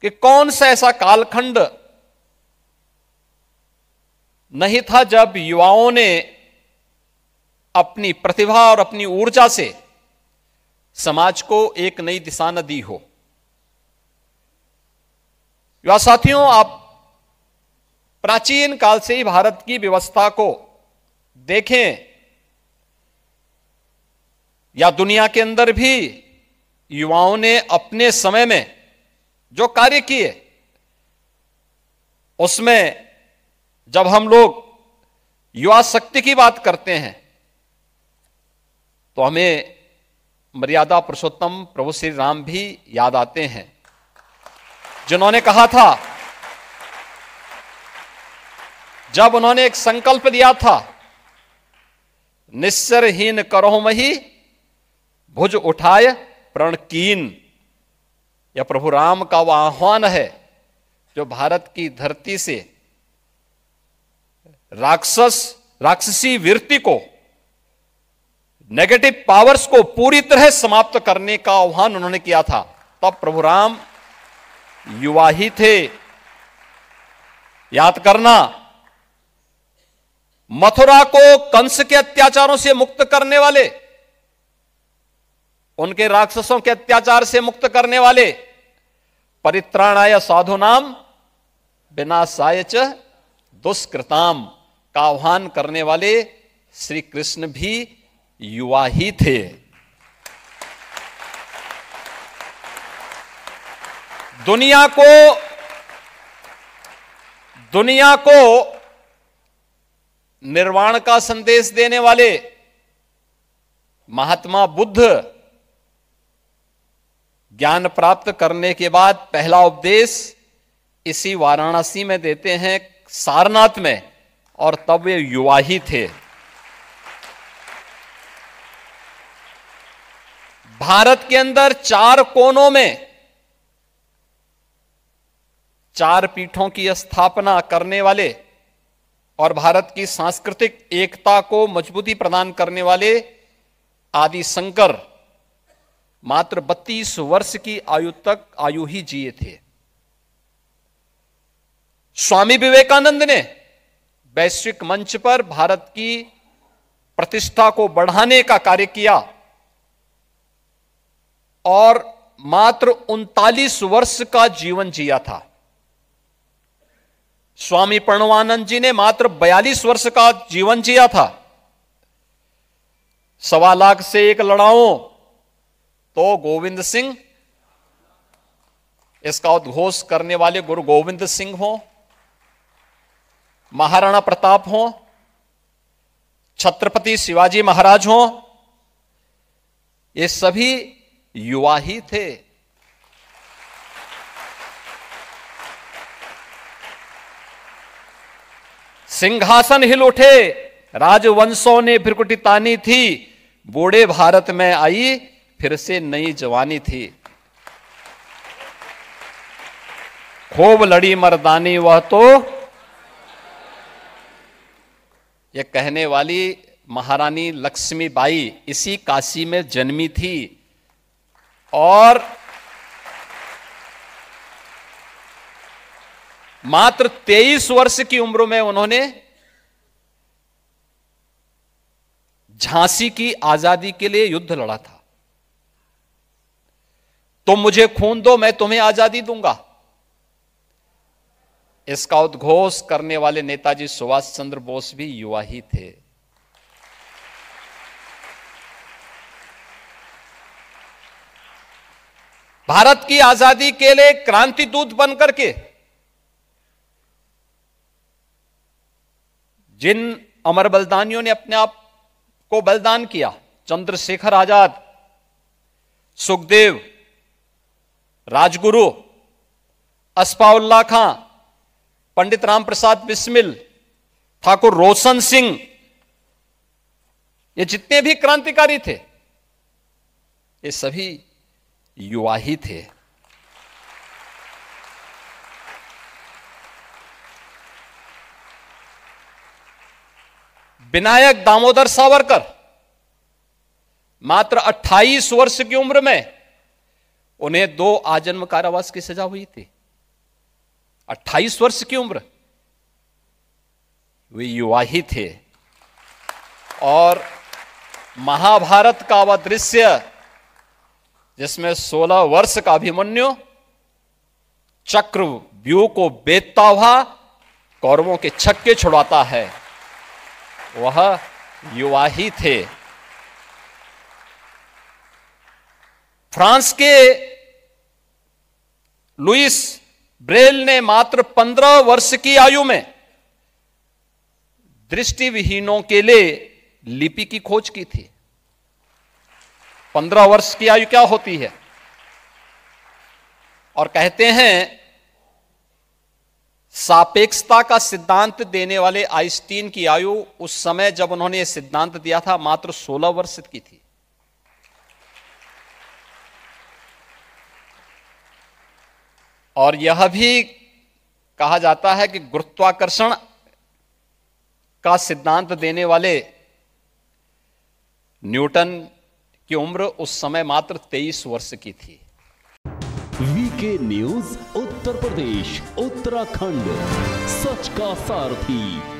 कि कौन सा ऐसा कालखंड नहीं था जब युवाओं ने अपनी प्रतिभा और अपनी ऊर्जा से समाज को एक नई दिशा न दी हो। युवा साथियों, आप प्राचीन काल से ही भारत की व्यवस्था को देखें या दुनिया के अंदर भी युवाओं ने अपने समय में जो कार्य किए, उसमें जब हम लोग युवा शक्ति की बात करते हैं तो हमें मर्यादा पुरुषोत्तम प्रभु श्री राम भी याद आते हैं, जिन्होंने कहा था, जब उन्होंने एक संकल्प दिया था, निस्सरहीन करो मही भुज उठाए प्रण कीन। यह प्रभु राम का वह आह्वान है जो भारत की धरती से राक्षसी वृत्ति को, नेगेटिव पावर्स को पूरी तरह समाप्त करने का आह्वान उन्होंने किया था। तब प्रभु राम युवा ही थे। याद करना, मथुरा को कंस के अत्याचारों से मुक्त करने वाले, उनके राक्षसों के अत्याचार से मुक्त करने वाले, परित्राणाय साधुनाम विनाशाय च दुष्कृताम का आह्वान करने वाले श्री कृष्ण भी युवा ही थे। दुनिया को निर्वाण का संदेश देने वाले महात्मा बुद्ध ज्ञान प्राप्त करने के बाद पहला उपदेश इसी वाराणसी में देते हैं, सारनाथ में, और तब वे युवा ही थे। भारत के अंदर 4 कोनों में 4 पीठों की स्थापना करने वाले और भारत की सांस्कृतिक एकता को मजबूती प्रदान करने वाले आदि शंकर मात्र 32 वर्ष की आयु ही जिए थे। स्वामी विवेकानंद ने वैश्विक मंच पर भारत की प्रतिष्ठा को बढ़ाने का कार्य किया और मात्र 39 वर्ष का जीवन जिया था। स्वामी प्रणवानंद जी ने मात्र 42 वर्ष का जीवन जिया था। 1.25 लाख से एक लड़ाओ तो गोविंद सिंह, इसका उद्घोष करने वाले गुरु गोविंद सिंह हो, महाराणा प्रताप हो, छत्रपति शिवाजी महाराज हो, ये सभी युवा ही थे। सिंहासन हिल उठे, राजवंशों ने भ्रिकुटी तानी थी, बूढ़े भारत में आई फिर से नई जवानी थी। खूब लड़ी मर्दानी वह तो, यह कहने वाली महारानी लक्ष्मीबाई इसी काशी में जन्मी थी और मात्र 23 वर्ष की उम्र में उन्होंने झांसी की आजादी के लिए युद्ध लड़ा था। तुम मुझे खून दो, मैं तुम्हें आजादी दूंगा। इसका उद्घोष करने वाले नेताजी सुभाष चंद्र बोस भी युवा ही थे। भारत की आजादी के लिए क्रांति दूत बनकर के जिन अमर बलिदानियों ने अपने आप को बलिदान किया, चंद्रशेखर आजाद, सुखदेव, राजगुरु, अस्फाउल्लाह खां, पंडित राम प्रसाद बिस्मिल, ठाकुर रोशन सिंह, ये जितने भी क्रांतिकारी थे, ये सभी युवा ही थे। विनायक दामोदर सावरकर मात्र 28 वर्ष की उम्र में उन्हें 2 आजन्म कारावास की सजा हुई थी। 28 वर्ष की उम्र, वे युवा ही थे। और महाभारत का वह दृश्य जिसमें 16 वर्ष का अभिमन्यु चक्रव्यूह को बेचता हुआ कौरवों के छक्के छुड़ाता है, वह युवा ही थे। फ्रांस के लुइस ब्रेल ने मात्र 15 वर्ष की आयु में दृष्टिविहीनों के लिए लिपि की खोज की थी। 15 वर्ष की आयु क्या होती है? और कहते हैं सापेक्षता का सिद्धांत देने वाले आइंस्टीन की आयु उस समय जब उन्होंने यह सिद्धांत दिया था मात्र 16 वर्ष की थी। और यह भी कहा जाता है कि गुरुत्वाकर्षण का सिद्धांत देने वाले न्यूटन की उम्र उस समय मात्र 23 वर्ष की थी। वीके न्यूज उत्तर प्रदेश उत्तराखंड, सच का सारथी।